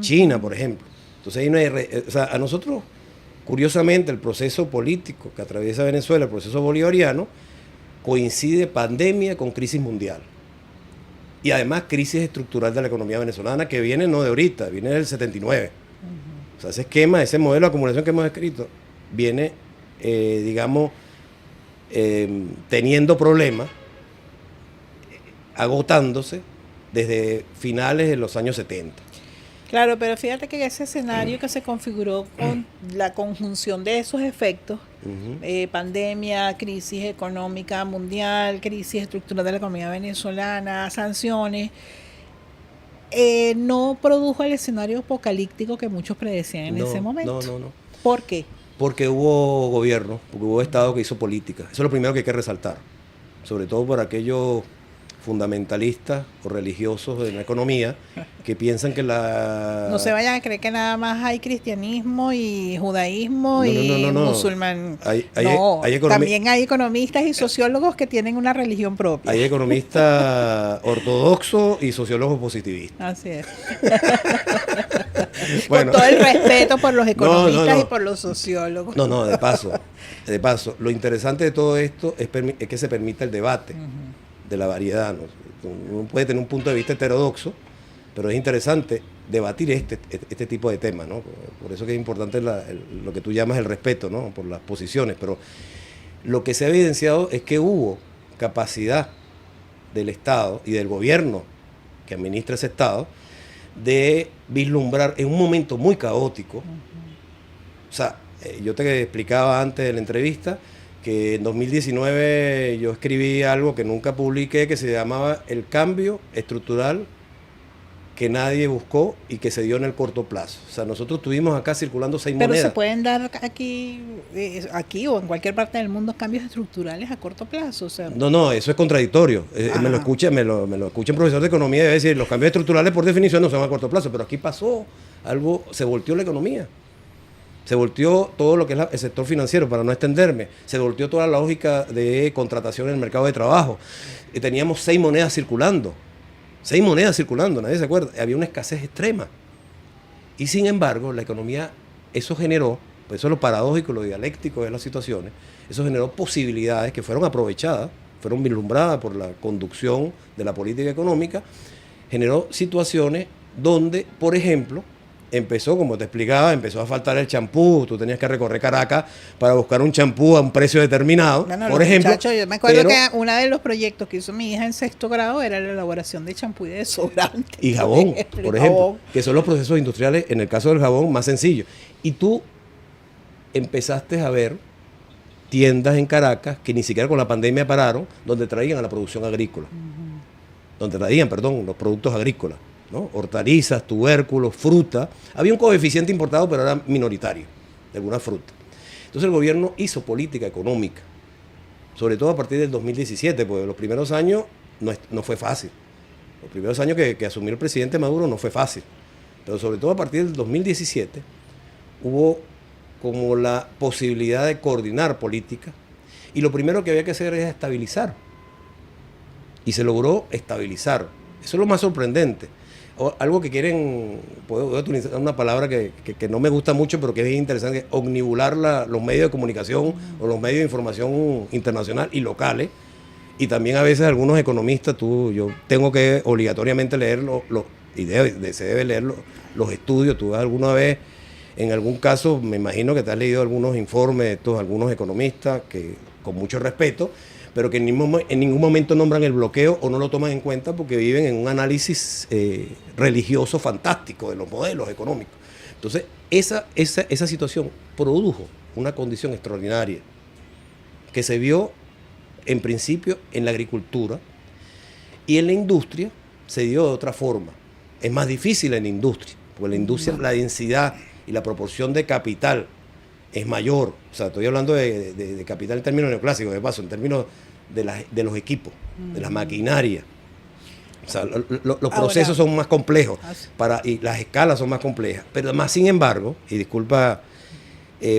China, por ejemplo. Entonces ahí no hay, o sea, a nosotros, curiosamente, el proceso político que atraviesa Venezuela, el proceso bolivariano, coincide pandemia con crisis mundial. Y además crisis estructural de la economía venezolana, que viene no de ahorita, viene del 79. O sea, ese esquema, ese modelo de acumulación que hemos escrito, viene, digamos, teniendo problemas, agotándose desde finales de los años 70. Claro, pero fíjate que ese escenario que se configuró con la conjunción de esos efectos, pandemia, crisis económica mundial, crisis estructural de la economía venezolana, sanciones, no produjo el escenario apocalíptico que muchos predecían en ese momento. No. ¿Por qué? Porque hubo gobierno, porque hubo Estado que hizo política. Eso es lo primero que hay que resaltar. Sobre todo por aquellos fundamentalistas o religiosos de la economía que piensan que la... No se vayan a creer que nada más hay cristianismo y judaísmo y musulmán. También hay economistas y sociólogos que tienen una religión propia. Hay economistas ortodoxos y sociólogos positivistas. Así es. Bueno, con todo el respeto por los economistas y por los sociólogos. No, de paso. Lo interesante de todo esto es que se permita el debate de la variedad, ¿no? Uno puede tener un punto de vista heterodoxo, pero es interesante debatir este tipo de temas, ¿no? Por eso que es importante lo que tú llamas el respeto, ¿no? Por las posiciones, pero lo que se ha evidenciado es que hubo capacidad del Estado y del gobierno que administra ese Estado de vislumbrar en un momento muy caótico. O sea, yo te explicaba antes de la entrevista que en 2019 yo escribí algo que nunca publiqué, que se llamaba El cambio estructural que nadie buscó y que se dio en el corto plazo. O sea, nosotros tuvimos acá circulando 6 monedas. Pero se pueden dar aquí o en cualquier parte del mundo cambios estructurales a corto plazo. O sea. No, eso es contradictorio. Me lo escucha un profesor de economía y debe decir, los cambios estructurales por definición no son a corto plazo, pero aquí pasó algo, se volteó la economía. Se volteó todo lo que es el sector financiero, para no extenderme. Se volteó toda la lógica de contratación en el mercado de trabajo. Teníamos 6 monedas circulando. 6 monedas circulando, nadie se acuerda. Había una escasez extrema. Y sin embargo, la economía, eso generó, pues eso es lo paradójico, lo dialéctico de las situaciones, eso generó posibilidades que fueron aprovechadas, fueron vislumbradas por la conducción de la política económica, generó situaciones donde, por ejemplo, empezó, como te explicaba, empezó a faltar el champú, tú tenías que recorrer Caracas para buscar un champú a un precio determinado, por ejemplo. Muchachos, yo me acuerdo que uno de los proyectos que hizo mi hija en 6º grado era la elaboración de champú y de desodorante. Y jabón, por ejemplo, que son los procesos industriales, en el caso del jabón, más sencillos. Y tú empezaste a ver tiendas en Caracas que ni siquiera con la pandemia pararon, donde traían a la producción agrícola, donde traían, los productos agrícolas, ¿no? Hortalizas, tubérculos, fruta. Había un coeficiente importado, pero era minoritario, de alguna fruta. Entonces el gobierno hizo política económica, sobre todo a partir del 2017, porque los primeros años no fue fácil. Los primeros años que asumió el presidente Maduro no fue fácil. Pero sobre todo a partir del 2017 hubo como la posibilidad de coordinar política. Y lo primero que había que hacer es estabilizar. Y se logró estabilizar. Eso es lo más sorprendente. Algo que quieren, puedo utilizar una palabra que no me gusta mucho, pero que es interesante, omnibular los medios de comunicación o los medios de información internacional y locales. Y también a veces algunos economistas, yo tengo que obligatoriamente leer se debe leer los estudios. Tú alguna vez, en algún caso, me imagino que te has leído algunos informes de algunos economistas que con mucho respeto, pero que en ningún momento nombran el bloqueo o no lo toman en cuenta porque viven en un análisis religioso fantástico de los modelos económicos. Entonces, esa situación produjo una condición extraordinaria que se vio en principio en la agricultura y en la industria se dio de otra forma. Es más difícil en la industria, porque en la industria la densidad y la proporción de capital es mayor. O sea, estoy hablando de capital en términos neoclásicos, de paso, en términos de los equipos, de las maquinarias. O sea, los procesos son más complejos y las escalas son más complejas. Pero más, sin embargo, y disculpa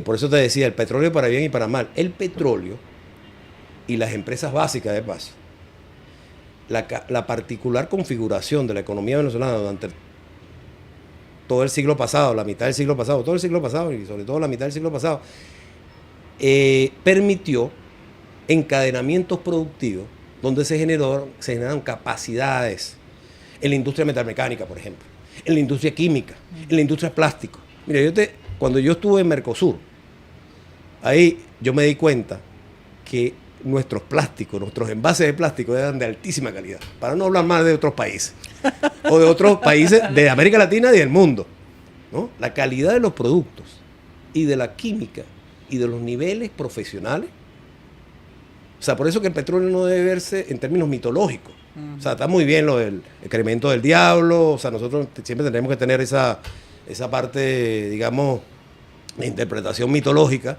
Por eso te decía, el petróleo para bien y para mal. El petróleo y las empresas básicas de paso, la particular configuración de la economía venezolana durante todo el siglo pasado, la mitad del siglo pasado, todo el siglo pasado y sobre todo la mitad del siglo pasado, permitió encadenamientos productivos donde se generaron capacidades en la industria metalmecánica, por ejemplo, en la industria química, en la industria plástica. Mira, cuando yo estuve en Mercosur, ahí yo me di cuenta que nuestros plásticos, nuestros envases de plástico eran de altísima calidad, para no hablar más de otros países, o de otros países de América Latina y del mundo, ¿no? La calidad de los productos y de la química y de los niveles profesionales. O sea, por eso que el petróleo no debe verse en términos mitológicos. O sea, está muy bien lo del excremento del diablo, o sea, nosotros siempre tenemos que tener esa parte, digamos, de interpretación mitológica.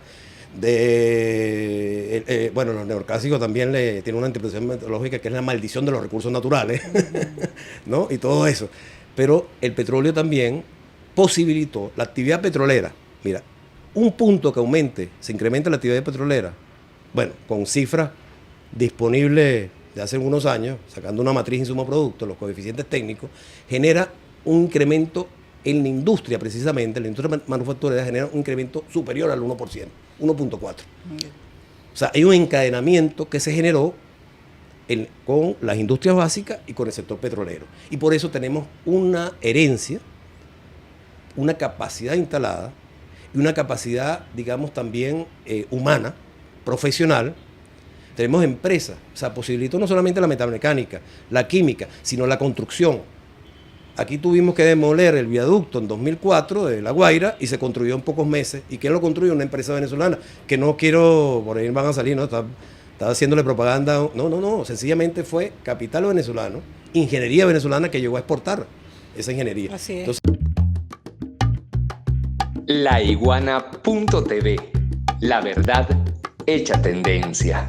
Bueno, los neoclásicos también tienen una interpretación mitológica que es la maldición de los recursos naturales, ¿no? Y todo eso. Pero el petróleo también posibilitó la actividad petrolera. Mira, un punto que se incrementa la actividad petrolera, bueno, con cifras disponibles de hace unos años, sacando una matriz insumo-producto, los coeficientes técnicos, genera un incremento en la industria, precisamente, la industria manufacturera genera un incremento superior al 1%, 1.4%. O sea, hay un encadenamiento que se generó con las industrias básicas y con el sector petrolero. Y por eso tenemos una herencia, una capacidad instalada y una capacidad, digamos, también humana, profesional. Tenemos empresas, o sea, posibilitó no solamente la metalmecánica, la química, sino la construcción. Aquí tuvimos que demoler el viaducto en 2004 de La Guaira y se construyó en pocos meses. ¿Y quién lo construyó? Una empresa venezolana, que no quiero, por ahí van a salir, ¿no? Está haciéndole propaganda. No, sencillamente fue capital venezolano, ingeniería venezolana que llegó a exportar esa ingeniería. Así es. Entonces, Laiguana.tv, la verdad hecha tendencia.